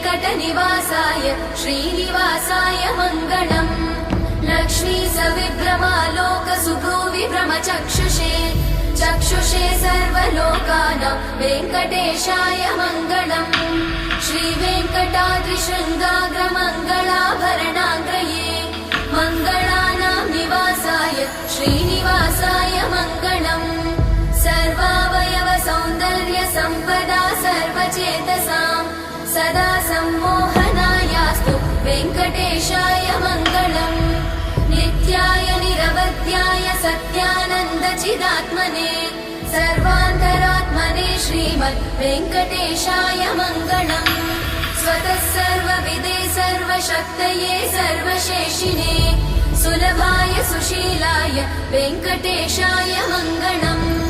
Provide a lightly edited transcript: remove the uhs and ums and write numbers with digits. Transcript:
वेङ्कटनिवासाय श्रीनिवासाय मङ्गलम् लक्ष्मी सविभ्रमालोकसुभ्रूविभ्रमचक्षुषे चक्षुषे सर्वलोकानां वेङ्कटेशाय मङ्गलम् श्रीवेङ्कटाद्रिशृङ्गाग्रमङ्गलाभरणाग्रये मङ्गलानां निवासाय श्रीनिवासाय मङ्गलम् सर्वावयव सौन्दर्य सम्पदा सर्वचेतसां सदा सम्मोहनायास्तु वेङ्कटेशाय मङ्गलम् नित्याय निरवध्याय सत्यानन्दचिदात्मने सर्वान्तरात्मने श्रीमद् वेङ्कटेशाय मङ्गलम् स्वतः सर्वविदे सर्वशक्तये सर्वशेषिणे सुलभाय सुशीलाय वेङ्कटेशाय मङ्गलम्।